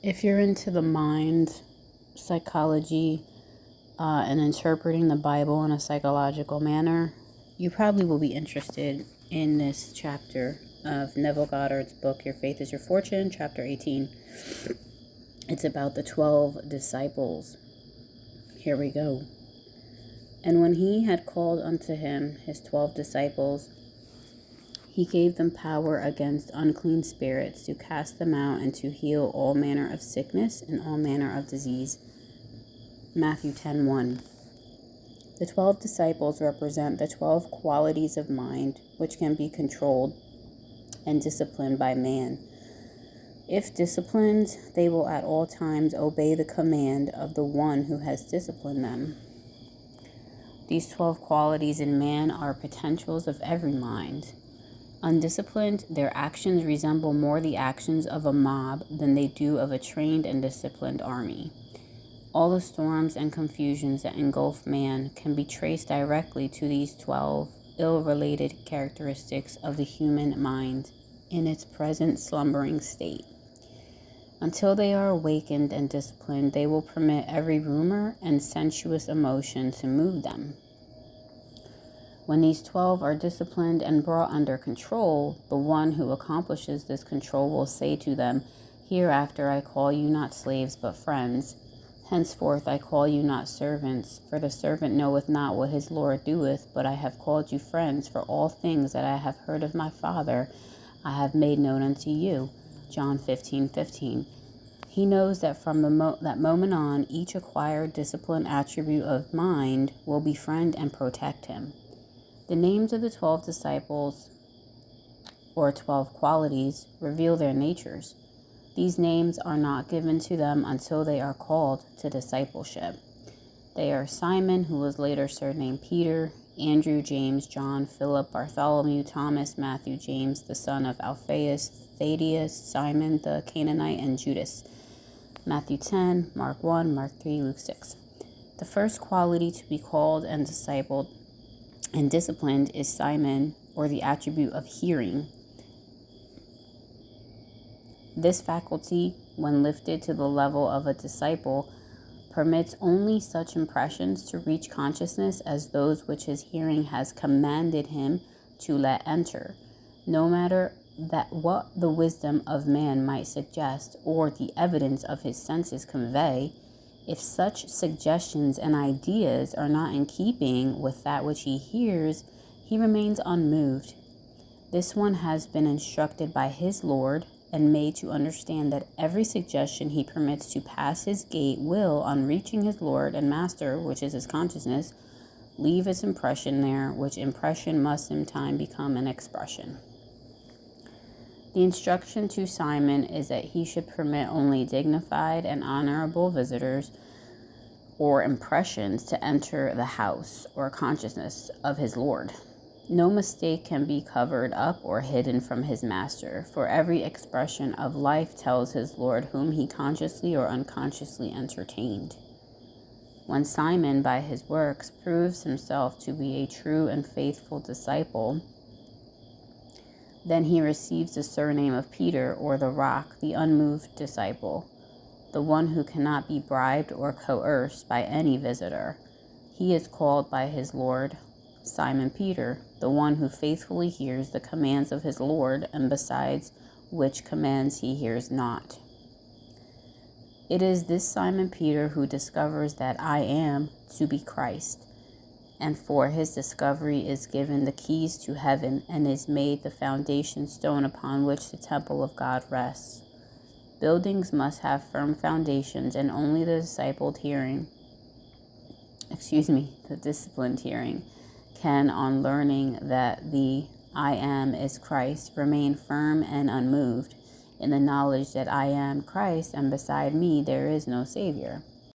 If you're into the mind, psychology, and interpreting the Bible in a psychological manner, you probably will be interested in this chapter of Neville Goddard's book, Your Faith is Your Fortune, chapter 18. It's about the 12 disciples. Here we go. And when he had called unto him his 12 disciples, he gave them power against unclean spirits to cast them out and to heal all manner of sickness and all manner of disease. Matthew 10:1. The 12 disciples represent the 12 qualities of mind which can be controlled and disciplined by man. If disciplined, they will at all times obey the command of the one who has disciplined them. These 12 qualities in man are potentials of every mind. Undisciplined, their actions resemble more the actions of a mob than they do of a trained and disciplined army. All the storms and confusions that engulf man can be traced directly to these 12 ill-related characteristics of the human mind in its present slumbering state. Until they are awakened and disciplined, they will permit every rumor and sensuous emotion to move them. When these 12 are disciplined and brought under control, the one who accomplishes this control will say to them, "Hereafter I call you not slaves, but friends. Henceforth I call you not servants, for the servant knoweth not what his Lord doeth, but I have called you friends, for all things that I have heard of my Father I have made known unto you." John 15:15. He knows that from that moment on, each acquired discipline attribute of mind will befriend and protect him. The names of the 12 disciples, or 12 qualities, reveal their natures. These names are not given to them until they are called to discipleship. They are Simon, who was later surnamed Peter, Andrew, James, John, Philip, Bartholomew, Thomas, Matthew, James, the son of Alphaeus, Thaddeus, Simon the Canaanite, and Judas. Matthew 10, Mark 1, Mark 3, Luke 6. The first quality to be called and discipled and disciplined is Simon, or the attribute of hearing. This faculty, when lifted to the level of a disciple, permits only such impressions to reach consciousness as those which his hearing has commanded him to let enter, no matter that what the wisdom of man might suggest or the evidence of his senses convey. If such suggestions and ideas are not in keeping with that which he hears, he remains unmoved. This one has been instructed by his Lord and made to understand that every suggestion he permits to pass his gate will, on reaching his Lord and Master, which is his consciousness, leave its impression there, which impression must in time become an expression. The instruction to Simon is that he should permit only dignified and honorable visitors or impressions to enter the house or consciousness of his Lord. No mistake can be covered up or hidden from his master, for every expression of life tells his Lord whom he consciously or unconsciously entertained. When Simon, by his works, proves himself to be a true and faithful disciple, then he receives the surname of Peter, or the rock, the unmoved disciple, the one who cannot be bribed or coerced by any visitor. He is called by his Lord Simon Peter, the one who faithfully hears the commands of his Lord, and besides which commands he hears not. It is this Simon Peter who discovers that I am to be Christ, and for his discovery is given the keys to heaven and is made the foundation stone upon which the temple of God rests. Buildings must have firm foundations, and only the disciplined hearing can, on learning that the I am is Christ, remain firm and unmoved in the knowledge that I am Christ, and beside me there is no Savior.